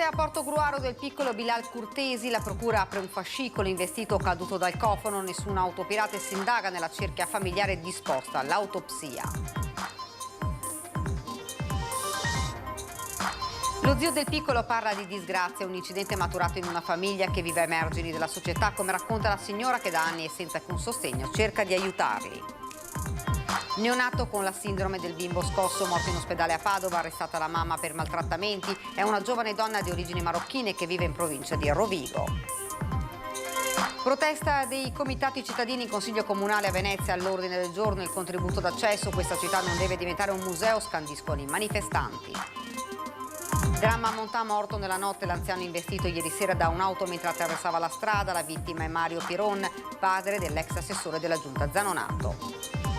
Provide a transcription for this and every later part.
Notte a Portogruaro del piccolo Bilal Curtesi, la procura apre un fascicolo investito caduto dal cofano, nessun autopirata e si indaga nella cerchia familiare disposta all'autopsia. Lo zio del piccolo parla di disgrazia, un incidente maturato in una famiglia che vive ai margini della società, come racconta la signora che da anni è senza alcun sostegno, cerca di aiutarli. Neonato con la sindrome del bimbo scosso, morto in ospedale a Padova, arrestata la mamma per maltrattamenti, è una giovane donna di origini marocchine che vive in provincia di Rovigo. Protesta dei comitati cittadini in Consiglio Comunale a Venezia, all'ordine del giorno il contributo d'accesso, questa città non deve diventare un museo, scandiscono i manifestanti. Dramma a Montamorto, nella notte l'anziano investito ieri sera da un'auto mentre attraversava la strada, la vittima è Mario Piron, padre dell'ex assessore della giunta Zanonato.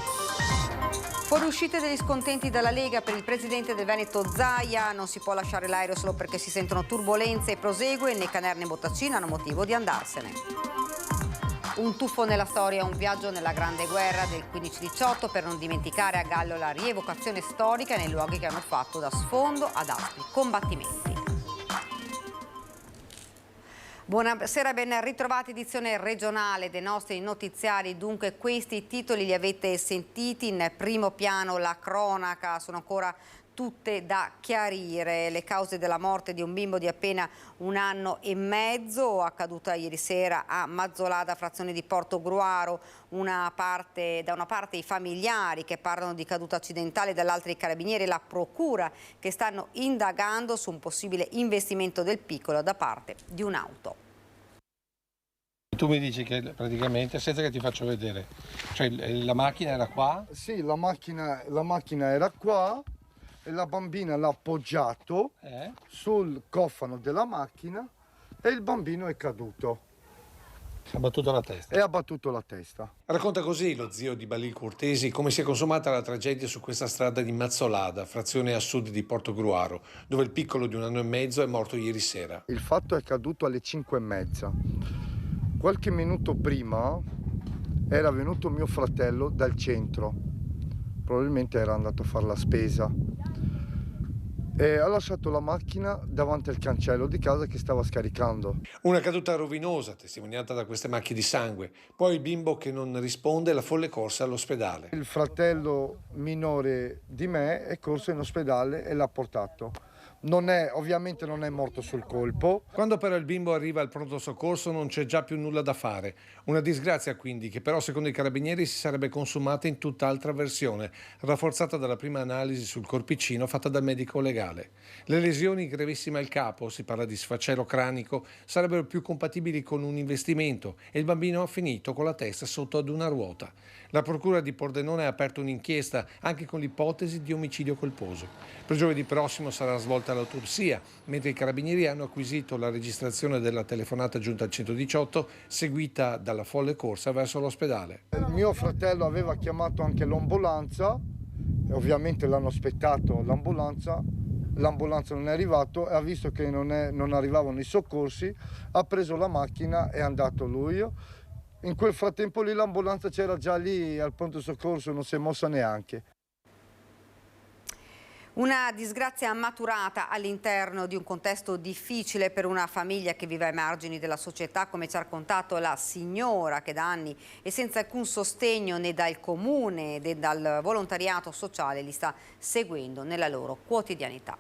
Fuoriuscite degli scontenti dalla Lega per il presidente del Veneto Zaia, non si può lasciare l'aereo solo perché si sentono turbolenze e prosegue, né Caner né Bottacina hanno motivo di andarsene. Un tuffo nella storia, un viaggio nella Grande Guerra del 15-18 per non dimenticare a Gallo la rievocazione storica nei luoghi che hanno fatto da sfondo ad aspri combattimenti. Buonasera, ben ritrovati, edizione regionale dei nostri notiziari. Dunque questi titoli li avete sentiti, in primo piano la cronaca, sono ancora tutte da chiarire. Le cause della morte di un bimbo di appena 1 anno e mezzo, accaduta ieri sera a Mazzolada, frazione di Portogruaro. Da una parte i familiari che parlano di caduta accidentale, dall'altra i carabinieri e la procura che stanno indagando su un possibile investimento del piccolo da parte di un'auto. Tu mi dici che praticamente, senza che ti faccio vedere, cioè la macchina era qua? Sì, la macchina era qua e la bambina l'ha appoggiato sul cofano della macchina e il bambino è caduto. Si è battuto la testa. E ha battuto la testa. Racconta così lo zio di Bilal Curtesi come si è consumata la tragedia su questa strada di Mazzolada, frazione a sud di Portogruaro, dove il piccolo di 1 anno e mezzo è morto ieri sera. Il fatto è accaduto alle 5:30. Qualche minuto prima era venuto mio fratello dal centro, probabilmente era andato a fare la spesa e ha lasciato la macchina davanti al cancello di casa che stava scaricando. Una caduta rovinosa, testimoniata da queste macchie di sangue. Poi il bimbo che non risponde, la folle corsa all'ospedale. Il fratello minore di me è corso in ospedale e l'ha portato. Ovviamente non è morto sul colpo. Quando però il bimbo arriva al pronto soccorso non c'è già più nulla da fare. Una disgrazia quindi che però secondo i carabinieri si sarebbe consumata in tutt'altra versione, rafforzata dalla prima analisi sul corpicino fatta dal medico legale. Le lesioni gravissime al capo, si parla di sfacelo cranico, sarebbero più compatibili con un investimento e il bambino ha finito con la testa sotto ad una ruota. La procura di Pordenone ha aperto un'inchiesta anche con l'ipotesi di omicidio colposo. Per giovedì prossimo sarà svolta l'autopsia, mentre i carabinieri hanno acquisito la registrazione della telefonata giunta al 118 seguita dalla folle corsa verso l'ospedale. Il mio fratello aveva chiamato anche l'ambulanza, ovviamente l'hanno aspettato l'ambulanza non è arrivato e ha visto che non arrivavano i soccorsi, ha preso la macchina e è andato lui. In quel frattempo lì l'ambulanza c'era già lì al pronto soccorso, non si è mossa neanche. Una disgrazia maturata all'interno di un contesto difficile per una famiglia che vive ai margini della società, come ci ha raccontato la signora che da anni è senza alcun sostegno né dal comune né dal volontariato sociale li sta seguendo nella loro quotidianità.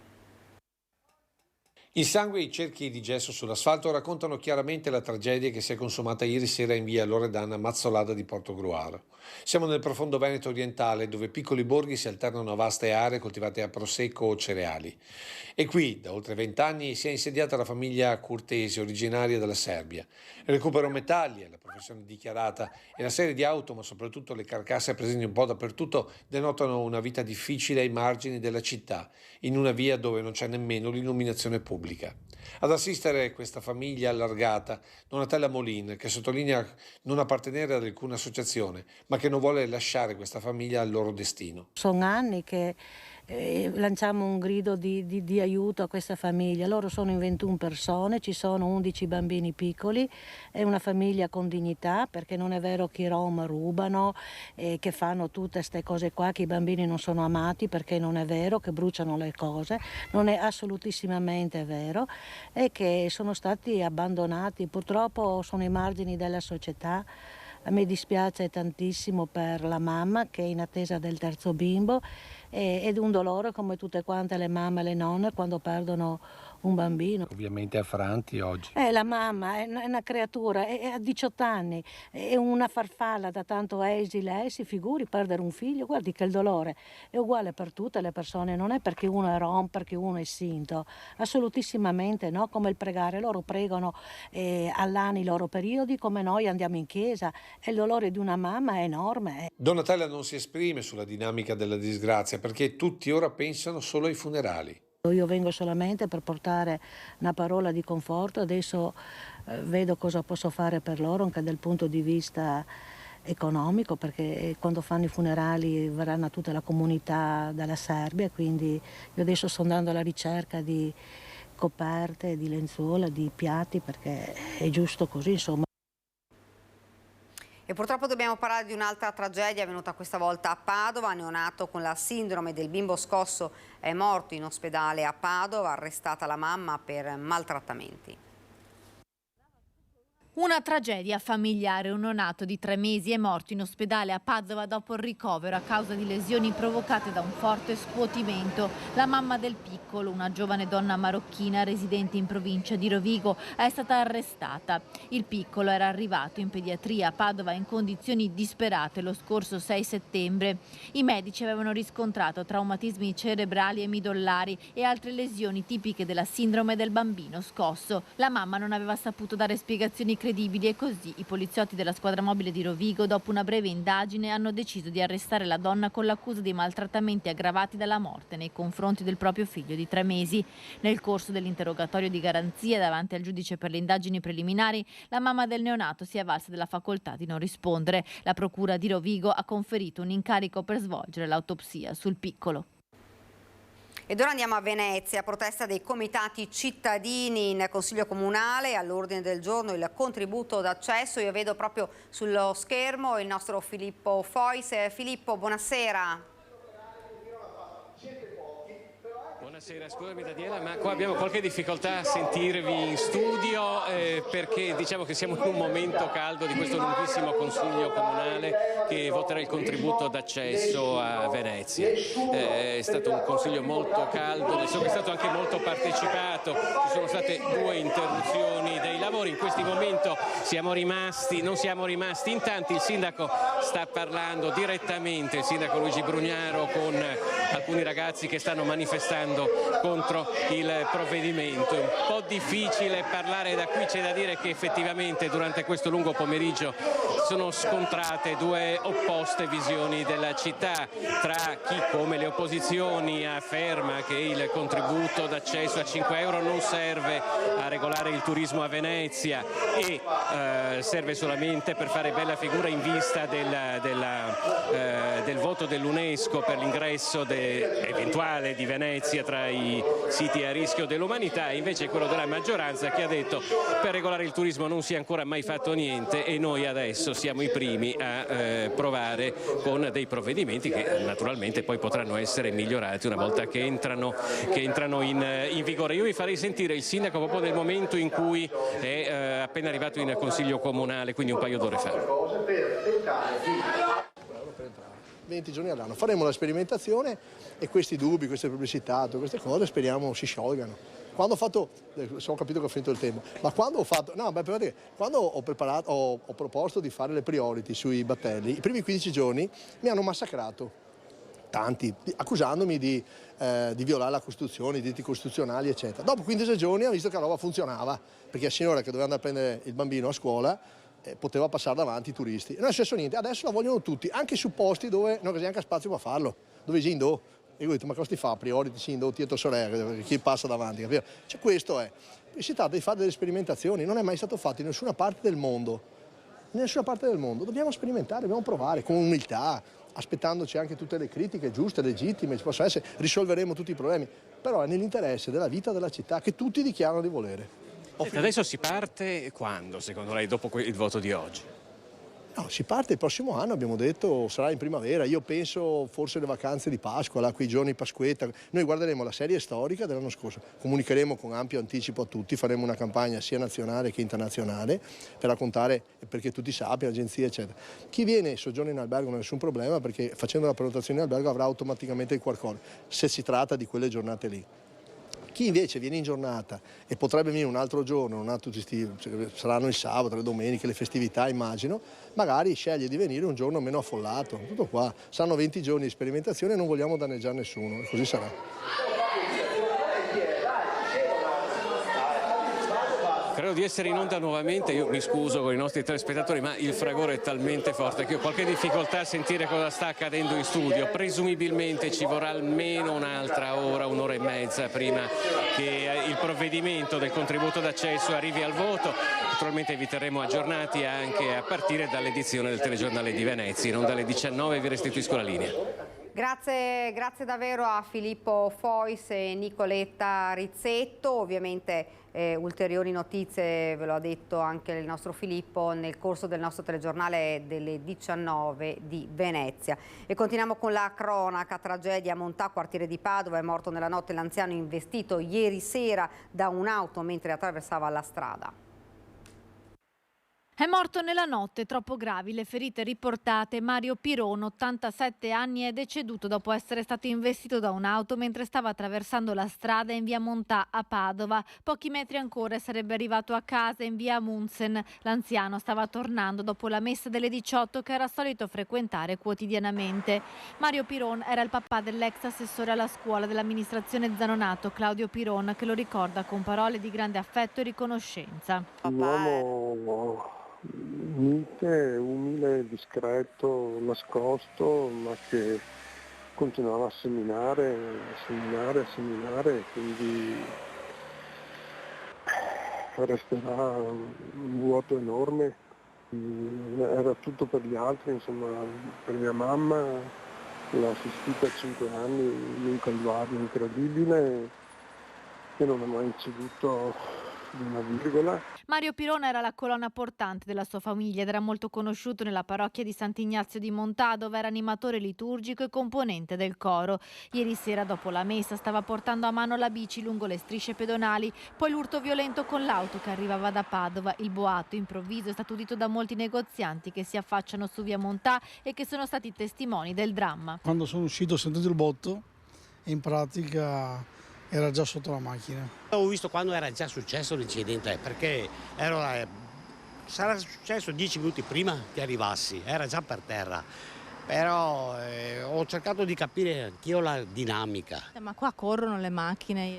Il sangue e i cerchi di gesso sull'asfalto raccontano chiaramente la tragedia che si è consumata ieri sera in via Loredana Mazzolada di Portogruaro. Siamo nel profondo Veneto orientale, dove piccoli borghi si alternano a vaste aree coltivate a prosecco o cereali. E qui, da oltre 20 anni, si è insediata la famiglia Curtesi, originaria della Serbia. Il recupero metalli, la professione dichiarata e la serie di auto, ma soprattutto le carcasse presenti un po' dappertutto, denotano una vita difficile ai margini della città, in una via dove non c'è nemmeno l'illuminazione pubblica. Ad assistere questa famiglia allargata, Donatella Molin, che sottolinea non appartenere ad alcuna associazione, ma che non vuole lasciare questa famiglia al loro destino. Sono anni che lanciamo un grido di aiuto a questa famiglia. Loro sono in 21 persone, ci sono 11 bambini piccoli, è una famiglia con dignità, perché non è vero che i Rom rubano, che fanno tutte queste cose qua, che i bambini non sono amati, perché non è vero, che bruciano le cose, non è assolutissimamente vero, e che sono stati abbandonati. Purtroppo sono ai margini della società. A me dispiace tantissimo per la mamma che è in attesa del terzo bimbo, ed un dolore come tutte quante le mamme e le nonne quando perdono un bambino. Ovviamente affranti oggi. La mamma è una creatura, ha 18 anni, è una farfalla da tanto esile, si figuri perdere un figlio. Guardi che il dolore è uguale per tutte le persone, non è perché uno è rom, perché uno è sinto, assolutissimamente no, come il pregare. Loro pregano all'anno i loro periodi, come noi andiamo in chiesa, e il dolore di una mamma è enorme. Donatella non si esprime sulla dinamica della disgrazia perché tutti ora pensano solo ai funerali. Io vengo solamente per portare una parola di conforto, adesso vedo cosa posso fare per loro anche dal punto di vista economico, perché quando fanno i funerali verranno a tutta la comunità dalla Serbia, quindi io adesso sto andando alla ricerca di coperte, di lenzuola, di piatti, perché è giusto così, insomma. E purtroppo dobbiamo parlare di un'altra tragedia avvenuta questa volta a Padova. Neonato con la sindrome del bimbo scosso è morto in ospedale a Padova, arrestata la mamma per maltrattamenti. Una tragedia familiare. Un neonato di 3 mesi è morto in ospedale a Padova dopo il ricovero a causa di lesioni provocate da un forte scuotimento. La mamma del piccolo, una giovane donna marocchina residente in provincia di Rovigo, è stata arrestata. Il piccolo era arrivato in pediatria a Padova in condizioni disperate lo scorso 6 settembre. I medici avevano riscontrato traumatismi cerebrali e midollari e altre lesioni tipiche della sindrome del bambino scosso. La mamma non aveva saputo dare spiegazioni credibili e così i poliziotti della squadra mobile di Rovigo, dopo una breve indagine, hanno deciso di arrestare la donna con l'accusa di maltrattamenti aggravati dalla morte nei confronti del proprio figlio di 3 mesi. Nel corso dell'interrogatorio di garanzia davanti al giudice per le indagini preliminari, la mamma del neonato si è avvalsa della facoltà di non rispondere. La procura di Rovigo ha conferito un incarico per svolgere l'autopsia sul piccolo. Ed ora andiamo a Venezia, protesta dei comitati cittadini in Consiglio Comunale, all'ordine del giorno il contributo d'accesso. Io vedo proprio sullo schermo il nostro Filippo Fois. Filippo, buonasera. Buonasera, scusami Daniela, ma qua abbiamo qualche difficoltà a sentirvi in studio perché diciamo che siamo in un momento caldo di questo lunghissimo Consiglio Comunale che voterà il contributo d'accesso a Venezia. È stato un Consiglio molto caldo, so che è stato anche molto partecipato, ci sono state 2 interruzioni dei lavori, in questo momento non siamo rimasti in tanti, il sindaco sta parlando direttamente, il sindaco Luigi Brugnaro, con alcuni ragazzi che stanno manifestando contro il provvedimento. È un po' difficile parlare da qui, c'è da dire che effettivamente durante questo lungo pomeriggio sono scontrate 2 opposte visioni della città, tra chi come le opposizioni afferma che il contributo d'accesso a 5 euro non serve a regolare il turismo a Venezia e serve solamente per fare bella figura in vista del voto dell'UNESCO per l'ingresso eventuale di Venezia tra i siti a rischio dell'umanità, e invece quello della maggioranza che ha detto per regolare il turismo non si è ancora mai fatto niente e noi adesso siamo i primi a provare con dei provvedimenti che naturalmente poi potranno essere migliorati una volta che entrano in vigore. Io vi farei sentire il sindaco proprio nel momento in cui è appena arrivato in Consiglio Comunale, quindi un paio d'ore fa. 20 giorni all'anno. Faremo la sperimentazione e questi dubbi, queste pubblicità, tutte queste cose speriamo si sciolgano. Quando ho fatto, ho capito che ho finito il tempo, ma quando ho fatto, quando ho proposto di fare le priority sui battelli, i primi 15 giorni mi hanno massacrato, tanti, accusandomi di violare la Costituzione, i diritti costituzionali, eccetera. Dopo 15 giorni ho visto che la roba funzionava, perché la signora che doveva andare a prendere il bambino a scuola poteva passare davanti i turisti. Non è successo niente, adesso la vogliono tutti, anche su posti dove non c'è neanche spazio per farlo, dove Gindo. E io ho detto, ma cosa ti fa? Priority, Gindo, Tieto Sorella, chi passa davanti, capito? Cioè questo è. Si tratta di fare delle sperimentazioni, non è mai stato fatto in nessuna parte del mondo. In nessuna parte del mondo. Dobbiamo sperimentare, dobbiamo provare con umiltà, aspettandoci anche tutte le critiche giuste, legittime, ci possono essere, risolveremo tutti i problemi, però è nell'interesse della vita della città che tutti dichiarano di volere. Senta, adesso si parte quando, secondo lei, dopo il voto di oggi? No, si parte il prossimo anno, abbiamo detto, sarà in primavera. Io penso forse le vacanze di Pasqua, là, quei giorni Pasquetta. Noi guarderemo la serie storica dell'anno scorso, comunicheremo con ampio anticipo a tutti, faremo una campagna sia nazionale che internazionale per raccontare, perché tutti sappiano, agenzie eccetera. Chi viene e soggiorna in albergo non ha nessun problema, perché facendo la prenotazione in albergo avrà automaticamente il QR code, se si tratta di quelle giornate lì. Chi invece viene in giornata e potrebbe venire un altro giorno, saranno il sabato, le domeniche, le festività immagino, magari sceglie di venire un giorno meno affollato. Tutto qua, saranno 20 giorni di sperimentazione e non vogliamo danneggiare nessuno, e così sarà. Credo di essere in onda nuovamente, io mi scuso con i nostri telespettatori, ma il fragore è talmente forte che ho qualche difficoltà a sentire cosa sta accadendo in studio. Presumibilmente ci vorrà almeno un'altra ora, un'ora e mezza prima che il provvedimento del contributo d'accesso arrivi al voto. Naturalmente vi terremo aggiornati anche a partire dall'edizione del telegiornale di Venezia. Non dalle 19 vi restituisco la linea. Grazie davvero a Filippo Fois e Nicoletta Rizzetto. Ovviamente ulteriori notizie, ve lo ha detto anche il nostro Filippo, nel corso del nostro telegiornale delle 19 di Venezia. E continuiamo con la cronaca. Tragedia a Montà, quartiere di Padova. È morto nella notte l'anziano investito ieri sera da un'auto mentre attraversava la strada. È morto nella notte, troppo gravi le ferite riportate. Mario Piron, 87 anni, è deceduto dopo essere stato investito da un'auto mentre stava attraversando la strada in via Montà a Padova. Pochi metri ancora e sarebbe arrivato a casa in via Munzen. L'anziano stava tornando dopo la messa delle 18 che era solito frequentare quotidianamente. Mario Piron era il papà dell'ex assessore alla scuola dell'amministrazione Zanonato, Claudio Piron, che lo ricorda con parole di grande affetto e riconoscenza. Un uomo mite, umile, discreto, nascosto, ma che continuava a seminare, quindi resterà un vuoto enorme. Era tutto per gli altri, insomma, per mia mamma, l'ho assistita a 5 anni in un calvario incredibile che non ha mai ceduto di una virgola. Mario Piron era la colonna portante della sua famiglia ed era molto conosciuto nella parrocchia di Sant'Ignazio di Montà, dove era animatore liturgico e componente del coro. Ieri sera, dopo la messa, stava portando a mano la bici lungo le strisce pedonali, poi l'urto violento con l'auto che arrivava da Padova. Il boato improvviso è stato udito da molti negozianti che si affacciano su via Montà e che sono stati testimoni del dramma. Quando sono uscito ho sentito il botto e in pratica era già sotto la macchina. Ho visto quando era già successo l'incidente, perché sarà successo 10 minuti prima che arrivassi, era già per terra. Però ho cercato di capire anch'io la dinamica. Ma qua corrono le macchine?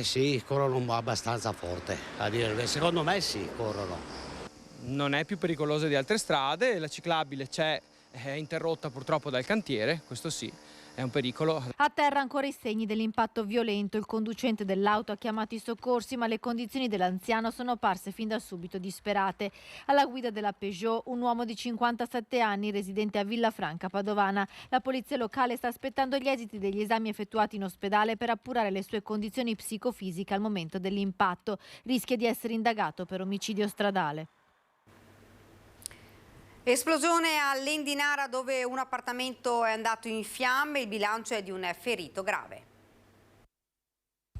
Sì, corrono abbastanza forte, a dire. Secondo me sì, corrono. Non è più pericolosa di altre strade, la ciclabile è interrotta purtroppo dal cantiere, questo sì. È un pericolo. A terra ancora i segni dell'impatto violento. Il conducente dell'auto ha chiamato i soccorsi, ma le condizioni dell'anziano sono parse fin da subito disperate. Alla guida della Peugeot un uomo di 57 anni residente a Villafranca Padovana. La polizia locale sta aspettando gli esiti degli esami effettuati in ospedale per appurare le sue condizioni psicofisiche al momento dell'impatto. Rischia di essere indagato per omicidio stradale. Esplosione all'Endinara dove un appartamento è andato in fiamme, il bilancio è di un ferito grave.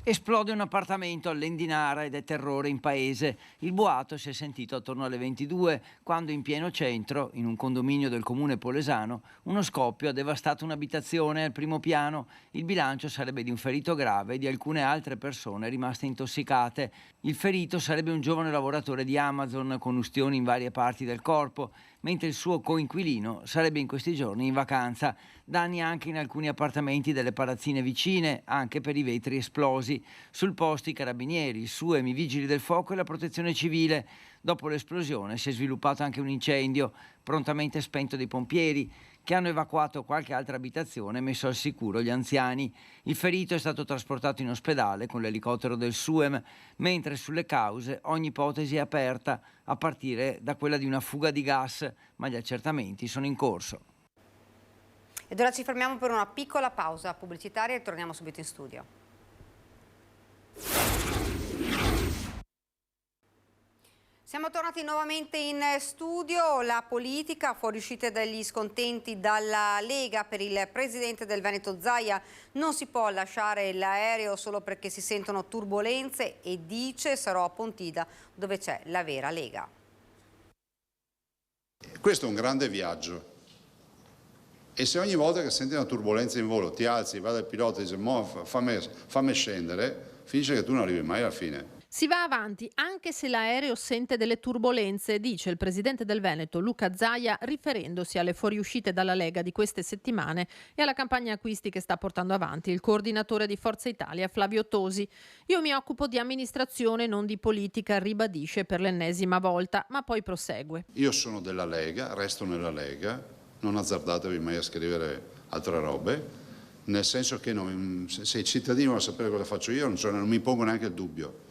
Esplode un appartamento all'Endinara ed è terrore in paese. Il boato si è sentito attorno alle 22, quando in pieno centro, in un condominio del comune polesano, uno scoppio ha devastato un'abitazione al primo piano. Il bilancio sarebbe di un ferito grave e di alcune altre persone rimaste intossicate. Il ferito sarebbe un giovane lavoratore di Amazon con ustioni in varie parti del corpo, mentre il suo coinquilino sarebbe in questi giorni in vacanza. Danni anche in alcuni appartamenti delle palazzine vicine, anche per i vetri esplosi. Sul posto i carabinieri, il SUEM, i vigili del fuoco e la protezione civile. Dopo l'esplosione si è sviluppato anche un incendio, prontamente spento dai pompieri, che hanno evacuato qualche altra abitazione e messo al sicuro gli anziani. Il ferito è stato trasportato in ospedale con l'elicottero del SUEM, mentre sulle cause ogni ipotesi è aperta, a partire da quella di una fuga di gas, ma gli accertamenti sono in corso. Ed ora ci fermiamo per una piccola pausa pubblicitaria e torniamo subito in studio. Siamo tornati nuovamente in studio. La politica, fuoriuscite dagli scontenti dalla Lega per il presidente del Veneto Zaia. Non si può lasciare l'aereo solo perché si sentono turbolenze e dice sarò a Pontida dove c'è la vera Lega. Questo è un grande viaggio e se ogni volta che senti una turbolenza in volo ti alzi, va dal pilota e dice fammi scendere, finisce che tu non arrivi mai alla fine. Si va avanti anche se l'aereo sente delle turbolenze, dice il presidente del Veneto Luca Zaia, riferendosi alle fuoriuscite dalla Lega di queste settimane e alla campagna acquisti che sta portando avanti il coordinatore di Forza Italia Flavio Tosi. Io mi occupo di amministrazione, non di politica, ribadisce per l'ennesima volta, ma poi prosegue. Io sono della Lega, resto nella Lega, non azzardatevi mai a scrivere altre robe, nel senso che se i cittadini vogliono sapere cosa faccio io non mi pongo neanche il dubbio.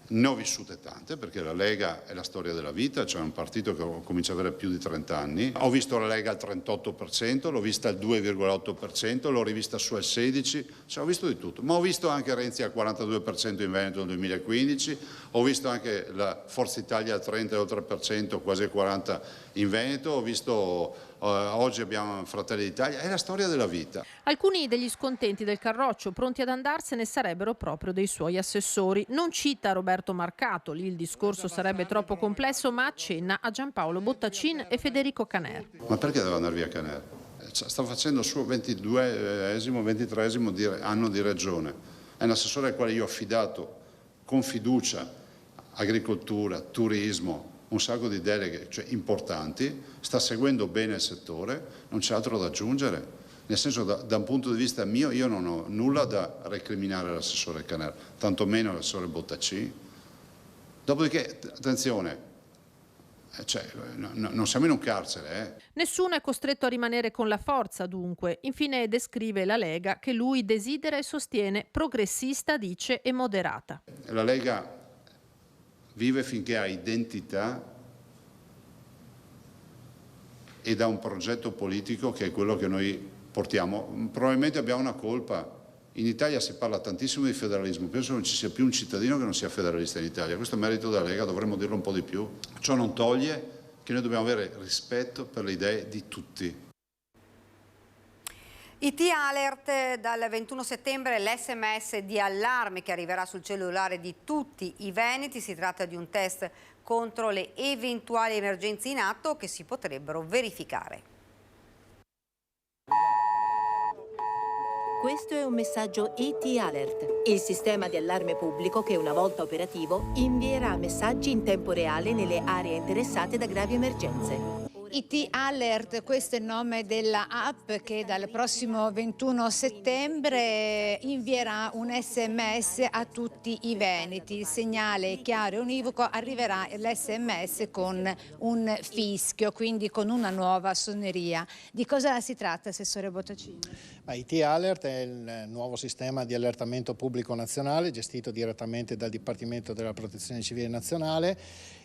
Ne ho vissute tante perché la Lega è la storia della vita, cioè un partito che comincia ad avere più di 30 anni. Ho visto la Lega al 38%, l'ho vista al 2,8%, l'ho rivista su al 16%, cioè ho visto di tutto. Ma ho visto anche Renzi al 42% in Veneto nel 2015, ho visto anche la Forza Italia al 30,3%, quasi al 40% in Veneto, ho visto oggi abbiamo Fratelli d'Italia, è la storia della vita. Alcuni degli scontenti del Carroccio pronti ad andarsene sarebbero proprio dei suoi assessori. Non cita Roberto Marcato, lì il discorso sarebbe troppo complesso, ma accenna a Giampaolo Bottacin e Federico Caner. Ma perché deve andare via Caner? Sta facendo il suo 22esimo, 23esimo anno di regione. È un assessore al quale io ho affidato con fiducia agricoltura, turismo, un sacco di deleghe, cioè importanti, sta seguendo bene il settore, non c'è altro da aggiungere. Nel senso, da un punto di vista mio, io non ho nulla da recriminare all'assessore Caner, tantomeno all'assessore Bottacin. Dopodiché, attenzione, non siamo in un carcere. Nessuno è costretto a rimanere con la forza, dunque. Infine descrive la Lega che lui desidera e sostiene progressista, dice, e moderata. La Lega vive finché ha identità ed ha un progetto politico che è quello che noi portiamo. Probabilmente abbiamo una colpa. In Italia si parla tantissimo di federalismo, penso che non ci sia più un cittadino che non sia federalista in Italia. Questo è merito della Lega, dovremmo dirlo un po' di più. Ciò non toglie che noi dobbiamo avere rispetto per le idee di tutti. IT Alert dal 21 settembre, l'SMS di allarme che arriverà sul cellulare di tutti i veneti. Si tratta di un test contro le eventuali emergenze in atto che si potrebbero verificare. Questo è un messaggio IT Alert, il sistema di allarme pubblico che una volta operativo invierà messaggi in tempo reale nelle aree interessate da gravi emergenze. IT Alert, questo è il nome della app che dal prossimo 21 settembre invierà un SMS a tutti i veneti. Il segnale è chiaro e univoco, arriverà l'SMS con un fischio, quindi con una nuova suoneria. Di cosa si tratta, Assessore Bottacin? IT Alert è il nuovo sistema di allertamento pubblico nazionale gestito direttamente dal Dipartimento della Protezione Civile Nazionale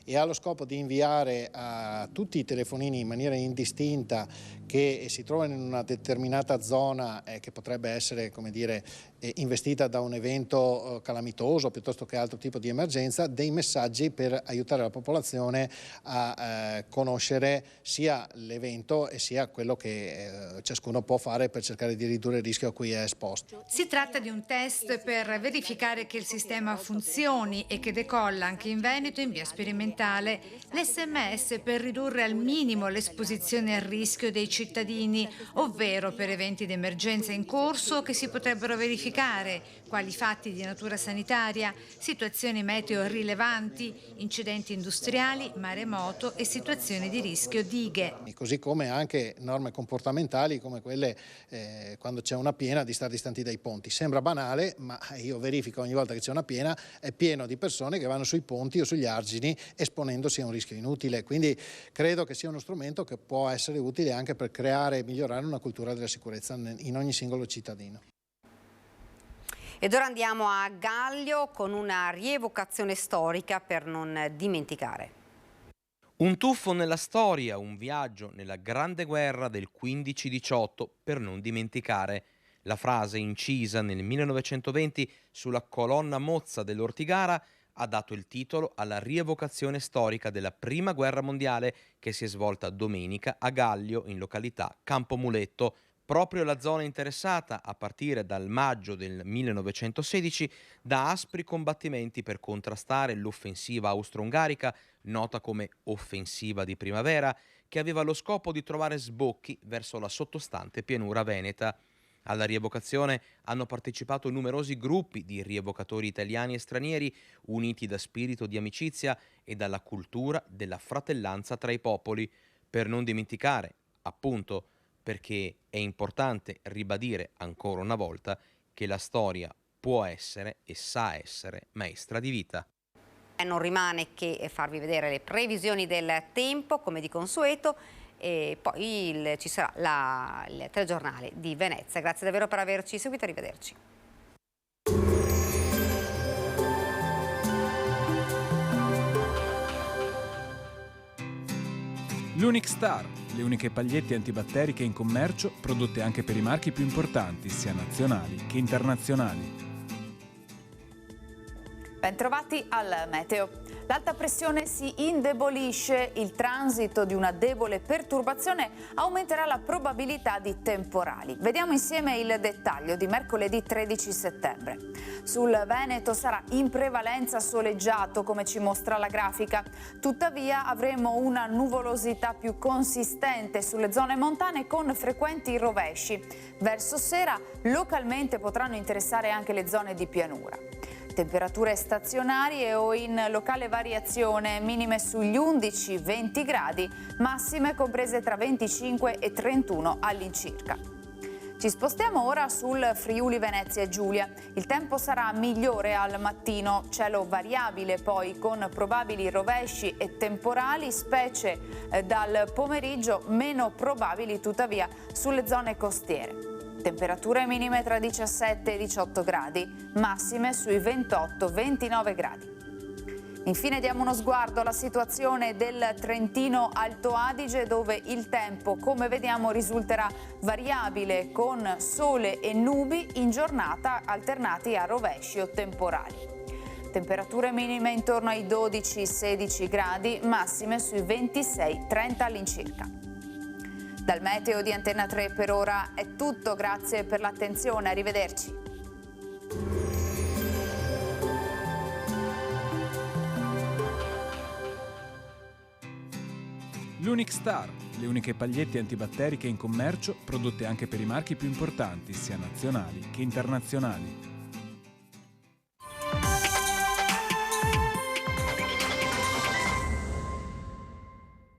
e ha lo scopo di inviare a tutti i telefonini in maniera indistinta che si trovano in una determinata zona che potrebbe essere, come dire, investita da un evento calamitoso piuttosto che altro tipo di emergenza, dei messaggi per aiutare la popolazione a conoscere sia l'evento e sia quello che ciascuno può fare per cercare di ridurre il rischio a cui è esposto. Si tratta di un test per verificare che il sistema funzioni e che decolla anche in Veneto in via sperimentale l'SMS per ridurre al minimo l'esposizione al rischio dei cittadini, ovvero per eventi di emergenza in corso che si potrebbero verificare, quali fatti di natura sanitaria, situazioni meteo rilevanti, incidenti industriali, maremoto e situazioni di rischio dighe. Così come anche norme comportamentali come quelle quando c'è una piena di stare distanti dai ponti. Sembra banale, ma io verifico ogni volta che c'è una piena, è pieno di persone che vanno sui ponti o sugli argini esponendosi a un rischio inutile. Quindi credo che sia uno strumento che può essere utile anche per creare e migliorare una cultura della sicurezza in ogni singolo cittadino. Ed ora andiamo a Gallio con una rievocazione storica per non dimenticare. Un tuffo nella storia, un viaggio nella Grande Guerra del 15-18 per non dimenticare. La frase incisa nel 1920 sulla colonna mozza dell'Ortigara ha dato il titolo alla rievocazione storica della Prima Guerra Mondiale che si è svolta domenica a Gallio in località Campomuletto. Proprio la zona interessata, a partire dal maggio del 1916, da aspri combattimenti per contrastare l'offensiva austro-ungarica, nota come Offensiva di Primavera, che aveva lo scopo di trovare sbocchi verso la sottostante pianura veneta. Alla rievocazione hanno partecipato numerosi gruppi di rievocatori italiani e stranieri, uniti da spirito di amicizia e dalla cultura della fratellanza tra i popoli, per non dimenticare, appunto, perché è importante ribadire ancora una volta che la storia può essere e sa essere maestra di vita. Non rimane che farvi vedere le previsioni del tempo, come di consueto, e poi ci sarà il telegiornale di Venezia. Grazie davvero per averci seguito, arrivederci. L'Unic Star, le uniche pagliette antibatteriche in commercio, prodotte anche per i marchi più importanti, sia nazionali che internazionali. Bentrovati al meteo. L'alta pressione si indebolisce, il transito di una debole perturbazione aumenterà la probabilità di temporali. Vediamo insieme il dettaglio di mercoledì 13 settembre. Sul Veneto sarà in prevalenza soleggiato, come ci mostra la grafica. Tuttavia avremo una nuvolosità più consistente sulle zone montane con frequenti rovesci. Verso sera localmente potranno interessare anche le zone di pianura. Temperature stazionarie o in locale variazione, minime sugli 11-20 gradi, massime comprese tra 25 e 31 all'incirca. Ci spostiamo ora sul Friuli Venezia Giulia. Il tempo sarà migliore al mattino, cielo variabile poi con probabili rovesci e temporali, specie dal pomeriggio, meno probabili tuttavia sulle zone costiere. Temperature minime tra 17 e 18 gradi, massime sui 28-29 gradi. Infine diamo uno sguardo alla situazione del Trentino Alto Adige, dove il tempo, come vediamo, risulterà variabile con sole e nubi in giornata alternati a rovesci o temporali. Temperature minime intorno ai 12-16 gradi, massime sui 26-30 all'incirca. Dal meteo di Antenna 3 per ora è tutto, grazie per l'attenzione, arrivederci. L'Unic Star, le uniche pagliette antibatteriche in commercio, prodotte anche per i marchi più importanti, sia nazionali che internazionali.